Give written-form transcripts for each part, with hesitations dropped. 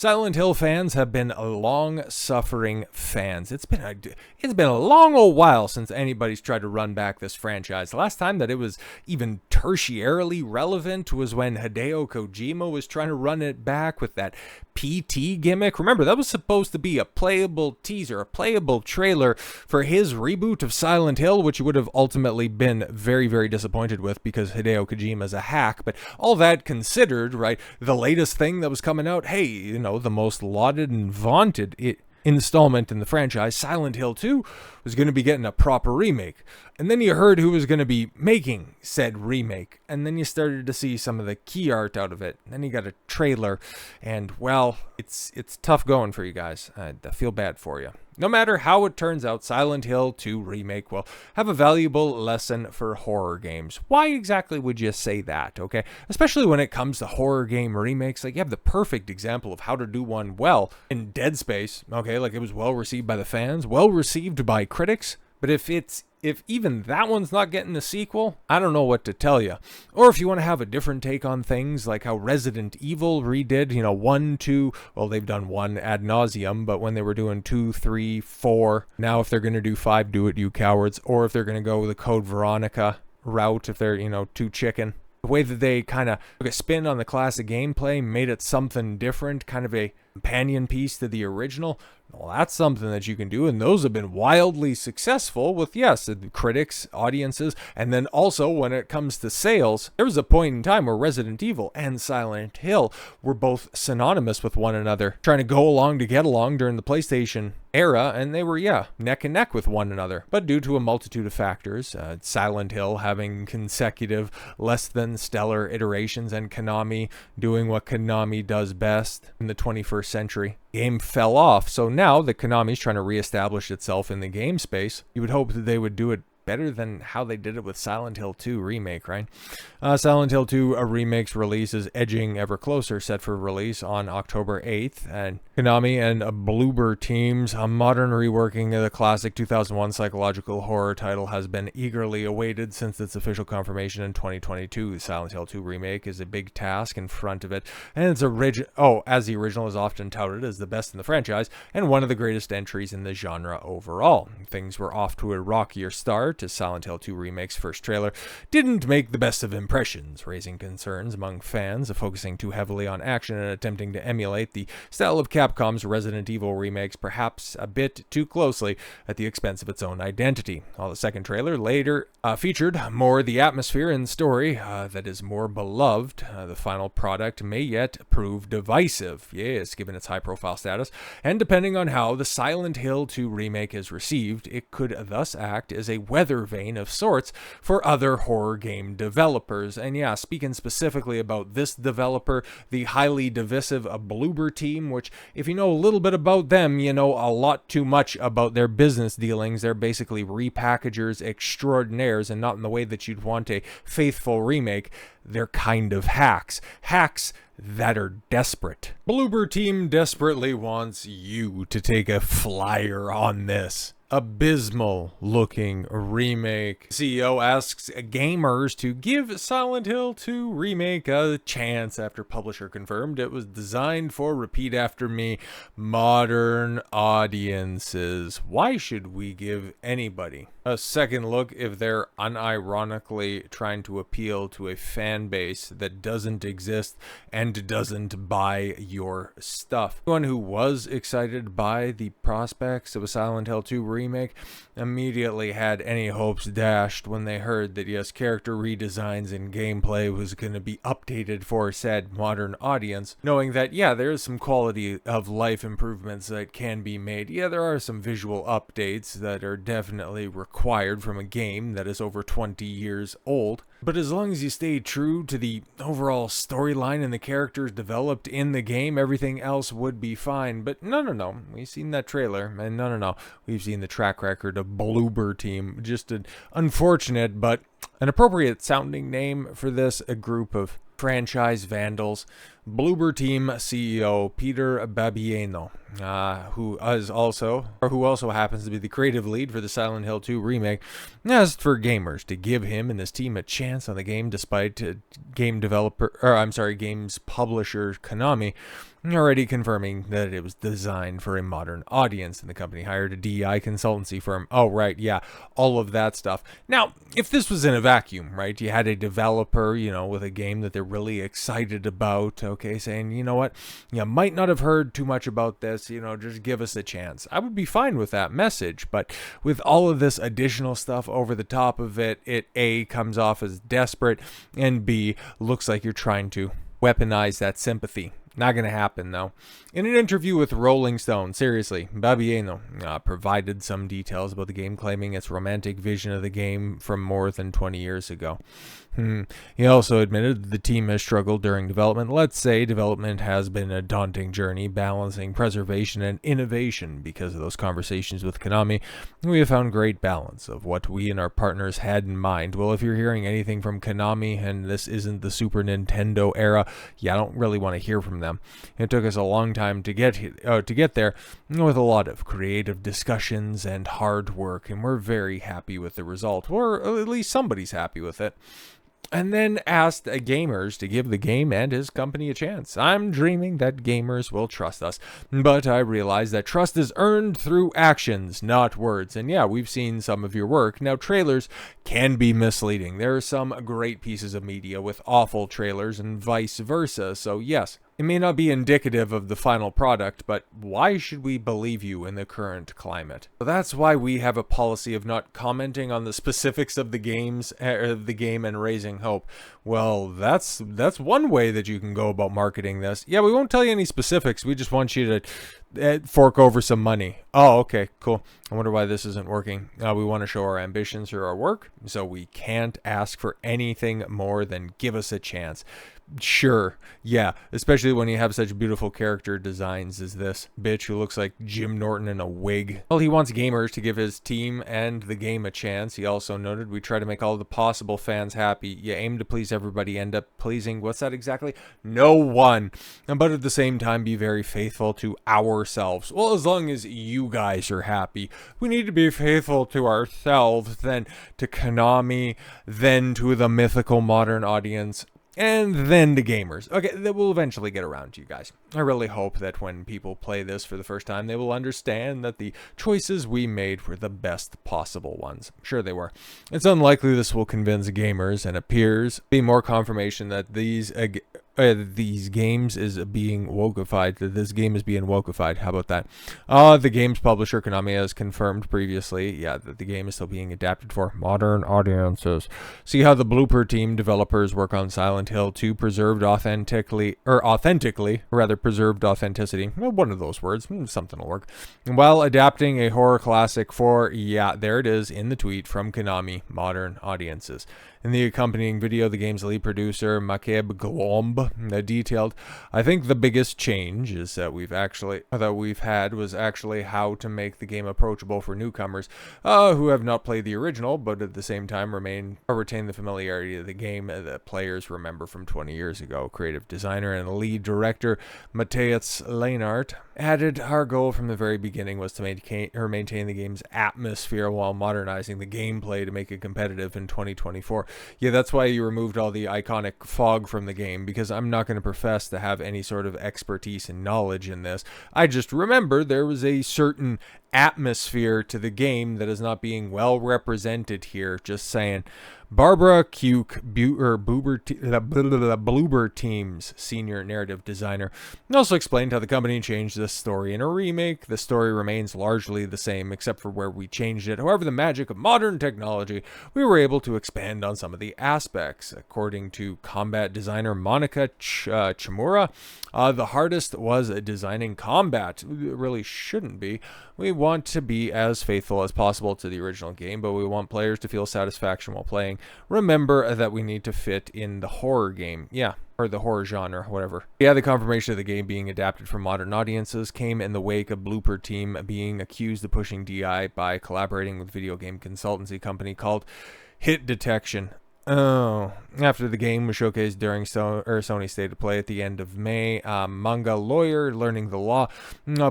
Silent Hill fans have been long-suffering fans. It's been a long old while since anybody's tried to run back this franchise. The last time that it was even tertiarily relevant was when Hideo Kojima was trying to run it back with that PT gimmick. Remember, that was supposed to be a playable teaser, a playable trailer for his reboot of Silent Hill, which you would have ultimately been very, very disappointed with because Hideo Kojima is a hack. But all that considered, right, the latest thing that was coming out, hey, the most lauded and vaunted installment in the franchise, Silent Hill 2, was going to be getting a proper remake. And then you heard who was going to be making said remake. And then you started to see some of the key art out of it. And then you got a trailer. And, well, it's tough going for you guys. I feel bad for you. No matter how it turns out, Silent Hill 2 Remake will have a valuable lesson for horror games. Why exactly would you say that, okay? Especially when it comes to horror game remakes. Like, you have the perfect example of how to do one well in Dead Space, okay? Like, it was well received by the fans, well received by critics. But if even that one's not getting a sequel, I don't know what to tell you. Or if you want to have a different take on things, like how Resident Evil redid, 1, 2, well, they've done 1 ad nauseum, but when they were doing 2, 3, 4, now if they're going to do 5, do it, you cowards. Or if they're going to go the Code Veronica route, if they're, too chicken. The way that they kind of took a spin on the classic gameplay, made it something different, kind of a companion piece to the original. Well, that's something that you can do, and those have been wildly successful with, yes, the critics, audiences, and then also when it comes to sales, there was a point in time where Resident Evil and Silent Hill were both synonymous with one another, trying to go along to get along during the PlayStation era, and they were, neck and neck with one another. But due to a multitude of factors, Silent Hill having consecutive, less than stellar iterations, and Konami doing what Konami does best in the 21st century, game fell off. So now that Konami's trying to reestablish itself in the game space, you would hope that they would do it better than how they did it with Silent Hill 2 Remake, right? Silent Hill 2 Remake's release is edging ever closer, set for release on October 8th, and Konami and Bloober Team's modern reworking of the classic 2001 psychological horror title has been eagerly awaited since its official confirmation in 2022. Silent Hill 2 Remake is a big task in front of it, and it's as the original is often touted as the best in the franchise, and one of the greatest entries in the genre overall. Things were off to a rockier start as Silent Hill 2 Remake's first trailer didn't make the best of impressions, raising concerns among fans of focusing too heavily on action and attempting to emulate the style of Capcom's Resident Evil remakes perhaps a bit too closely at the expense of its own identity. While the second trailer later featured more the atmosphere and story that is more beloved, the final product may yet prove divisive, yes, given its high-profile status, and depending on how the Silent Hill 2 Remake is received, it could thus act as a weather vane of sorts for other horror game developers. And yeah, speaking specifically about this developer, the highly divisive Bloober Team, which if you know a little bit about them, you know a lot too much about their business dealings. They're basically repackagers extraordinaires, and not in the way that you'd want a faithful remake. They're kind of hacks that are desperate. Bloober Team desperately wants you to take a flyer on this abysmal looking remake. CEO asks gamers to give Silent Hill 2 Remake a chance after publisher confirmed it was designed for, repeat after me, modern audiences. Why should we give anybody a second look if they're unironically trying to appeal to a fan base that doesn't exist and doesn't buy your stuff? Anyone who was excited by the prospects of a Silent Hill 2 Remake immediately had any hopes dashed when they heard that, yes, character redesigns and gameplay was going to be updated for said modern audience, knowing that, yeah, there's some quality of life improvements that can be made. Yeah, there are some visual updates that are definitely required from a game that is over 20 years old. But as long as you stay true to the overall storyline and the characters developed in the game, everything else would be fine. But no. We've seen that trailer, and no. We've seen the track record of Bloober Team. Just an unfortunate but an appropriate sounding name for this, a group of franchise vandals. Bloober Team CEO Piotr Babieno, who also happens to be the creative lead for the Silent Hill 2 remake, asked for gamers to give him and his team a chance on the game, despite games publisher Konami already confirming that it was designed for a modern audience, and the company hired a DEI consultancy firm. Oh, right, yeah, all of that stuff. Now, if this was in a vacuum, right, you had a developer, with a game that they're really excited about, okay, saying, you know what, you might not have heard too much about this, just give us a chance. I would be fine with that message, but with all of this additional stuff over the top of it, it A, comes off as desperate, and B, looks like you're trying to weaponize that sympathy. Not going to happen, though. In an interview with Rolling Stone, seriously, Babieno provided some details about the game, claiming its romantic vision of the game from more than 20 years ago. He also admitted the team has struggled during development. Let's say development has been a daunting journey, balancing preservation and innovation. Because of those conversations with Konami, we have found great balance of what we and our partners had in mind. Well, if you're hearing anything from Konami and this isn't the Super Nintendo era, I don't really want to hear from them. It took us a long time to get there, with a lot of creative discussions and hard work, and we're very happy with the result, or at least somebody's happy with it. And then asked gamers to give the game and his company a chance. I'm dreaming that gamers will trust us, but I realize that trust is earned through actions, not words. And yeah, we've seen some of your work. Now, trailers can be misleading. There are some great pieces of media with awful trailers and vice versa. So yes, it may not be indicative of the final product, but why should we believe you in the current climate? So that's why we have a policy of not commenting on the specifics of the game and raising hope. Well, that's one way that you can go about marketing this. Yeah, we won't tell you any specifics. We just want you to fork over some money. Oh, okay, cool. I wonder why this isn't working. We want to show our ambitions through our work, so we can't ask for anything more than give us a chance. Sure, yeah, especially when you have such beautiful character designs as this bitch who looks like Jim Norton in a wig. Well, he wants gamers to give his team and the game a chance. He also noted, we try to make all the possible fans happy. You aim to please everybody, end up pleasing, what's that exactly? No one. But at the same time, be very faithful to ourselves. Well, as long as you guys are happy, we need to be faithful to ourselves, then to Konami, then to the mythical modern audience, and then the gamers. Okay, that will eventually get around to you guys. I really hope that when people play this for the first time, they will understand that the choices we made were the best possible ones. Sure they were. It's unlikely this will convince gamers, and appears to be more confirmation that these games is being wokeified. That this game is being wokeified. How about that? The game's publisher Konami has confirmed previously, that the game is still being adapted for modern audiences. See how the Bloober Team developers work on Silent Hill 2 preserved authenticity. Well, one of those words, something will work. While adapting a horror classic for, there it is in the tweet from Konami, modern audiences. In the accompanying video, the game's lead producer, Makeb Glomb, detailed, I think the biggest change is that we've had was actually how to make the game approachable for newcomers who have not played the original, but at the same time retain the familiarity of the game that players remember from 20 years ago. Creative designer and lead director Matthias Leinart added, our goal from the very beginning was to maintain the game's atmosphere while modernizing the gameplay to make it competitive in 2024. Yeah, that's why you removed all the iconic fog from the game, because I'm not going to profess to have any sort of expertise and knowledge in this. I just remember there was a certain atmosphere to the game that is not being well represented here. Just saying. Barbara Cuke, Bloober Team's senior narrative designer, also explained how the company changed the story in a remake. The story remains largely the same, except for where we changed it. However, the magic of modern technology, we were able to expand on some of the aspects. According to combat designer Monica Chimura, the hardest was designing combat. It really shouldn't be. We want to be as faithful as possible to the original game, but we want players to feel satisfaction while playing. Remember that we need to fit in the horror game. Or the horror genre, whatever. The confirmation of the game being adapted for modern audiences came in the wake of Bloober Team being accused of pushing DI by collaborating with video game consultancy company called Hit Detection. Oh, after the game was showcased during Sony State of Play at the end of May, a manga lawyer learning the law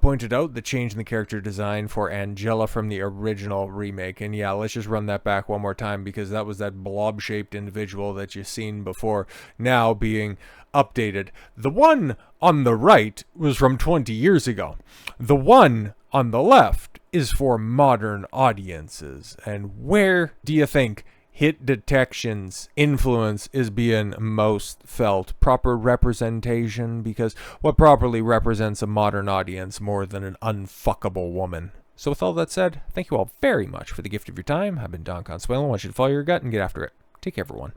pointed out the change in the character design for Angela from the original remake. And yeah, let's just run that back one more time, because that was that blob-shaped individual that you've seen before, now being updated. The one on the right was from 20 years ago. The one on the left is for modern audiences. And where do you think Hit Detection's influence is being most felt? Proper representation, because what properly represents a modern audience more than an unfuckable woman? So with all that said, thank you all very much for the gift of your time. I've been Don Consuelo. I want you to follow your gut and get after it. Take care, everyone.